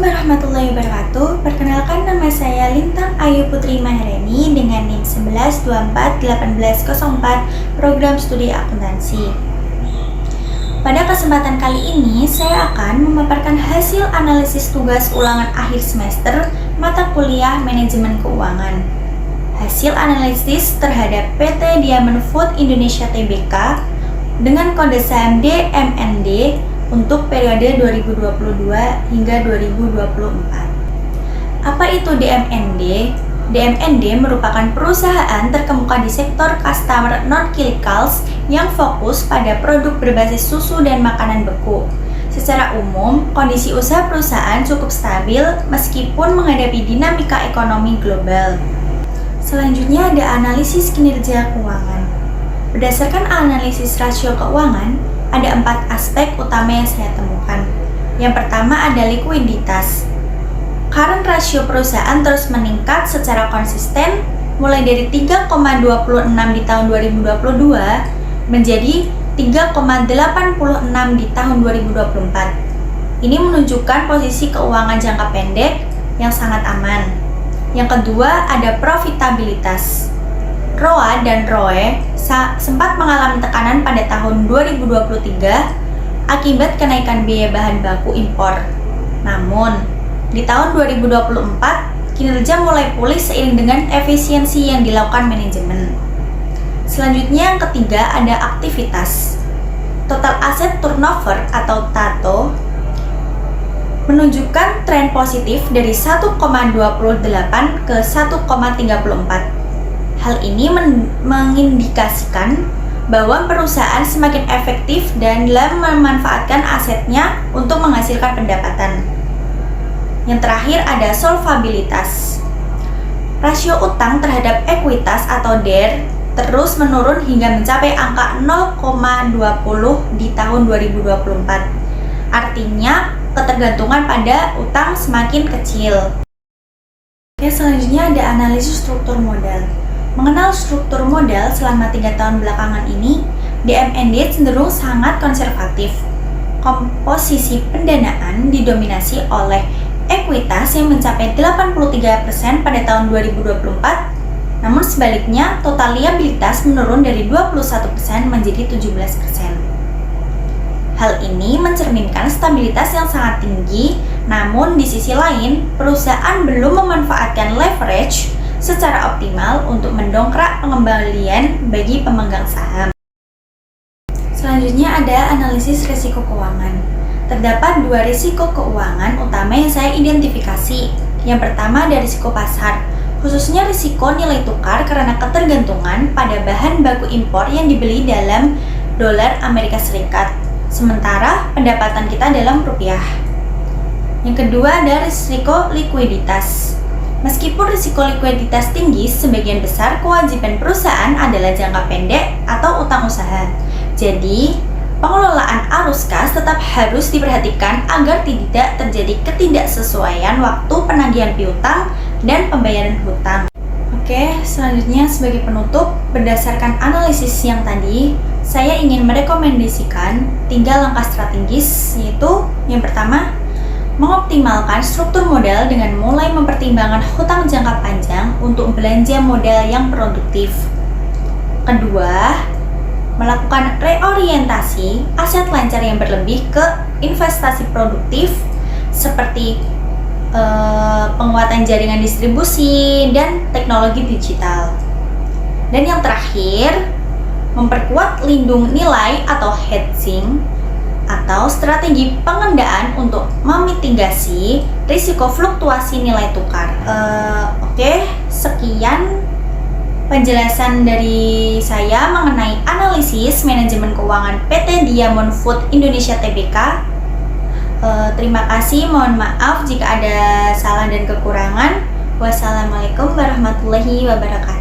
Assalamualaikum warahmatullahi wabarakatuh. Perkenalkan, nama saya Lintang Ayu Putri Maharani dengan NIM 11241804 Program Studi Akuntansi. Pada kesempatan kali ini, saya akan memaparkan hasil analisis tugas ulangan akhir semester mata kuliah Manajemen Keuangan. Hasil analisis terhadap PT Diamond Food Indonesia Tbk dengan kode saham DMND untuk periode 2022 hingga 2024. Apa itu DMND? DMND merupakan perusahaan terkemuka di sektor customer non-chemicals yang fokus pada produk berbasis susu dan makanan beku. Secara umum, kondisi usaha perusahaan cukup stabil meskipun menghadapi dinamika ekonomi global. Selanjutnya ada analisis kinerja keuangan. Berdasarkan analisis rasio keuangan, ada 4 aspek utama yang saya temukan. Yang pertama ada likuiditas. Current ratio perusahaan terus meningkat secara konsisten mulai dari 3,26 di tahun 2022 menjadi 3,86 di tahun 2024. Ini menunjukkan posisi keuangan jangka pendek yang sangat aman. Yang kedua ada profitabilitas. ROA dan ROE sempat mengalami tekanan pada tahun 2023 akibat kenaikan biaya bahan baku impor. Namun, di tahun 2024, kinerja mulai pulih seiring dengan efisiensi yang dilakukan manajemen. Selanjutnya yang ketiga ada aktivitas. Total Asset Turnover atau TATO menunjukkan tren positif dari 1,28 ke 1,34. Hal ini mengindikasikan bahwa perusahaan semakin efektif dan dalam memanfaatkan asetnya untuk menghasilkan pendapatan. Yang terakhir ada solvabilitas. Rasio utang terhadap ekuitas atau DER terus menurun hingga mencapai angka 0,20 di tahun 2024. Artinya, ketergantungan pada utang semakin kecil. Oke, selanjutnya ada analisis struktur modal. Mengenal struktur modal selama 3 tahun belakangan ini, DMND cenderung sangat konservatif. Komposisi pendanaan didominasi oleh ekuitas yang mencapai 83% pada tahun 2024, namun sebaliknya total liabilitas menurun dari 21% menjadi 17%. Hal ini mencerminkan stabilitas yang sangat tinggi, namun di sisi lain, perusahaan belum memanfaatkan leverage secara optimal untuk mendongkrak pengembalian bagi pemegang saham. Selanjutnya ada analisis risiko keuangan. Terdapat 2 risiko keuangan utama yang saya identifikasi. Yang pertama ada risiko pasar, khususnya risiko nilai tukar karena ketergantungan pada bahan baku impor yang dibeli dalam dolar Amerika Serikat, sementara pendapatan kita dalam rupiah. Yang kedua ada risiko likuiditas. Meskipun risiko likuiditas tinggi, sebagian besar kewajiban perusahaan adalah jangka pendek atau utang usaha. Jadi, pengelolaan arus kas tetap harus diperhatikan agar tidak terjadi ketidaksesuaian waktu penagihan piutang dan pembayaran hutang. Oke, selanjutnya sebagai penutup, berdasarkan analisis yang tadi, saya ingin merekomendasikan 3 langkah strategis, yaitu yang pertama, mengoptimalkan struktur modal dengan mulai mempertimbangkan hutang jangka panjang untuk belanja modal yang produktif. Kedua, melakukan reorientasi aset lancar yang berlebih ke investasi produktif seperti penguatan jaringan distribusi dan teknologi digital. Dan yang terakhir, memperkuat lindung nilai atau hedging atau strategi pengendaan untuk memitigasi risiko fluktuasi nilai tukar. Oke, sekian penjelasan dari saya mengenai analisis manajemen keuangan PT Diamond Food Indonesia Tbk. Terima kasih, mohon maaf jika ada salah dan kekurangan. Wassalamualaikum warahmatullahi wabarakatuh.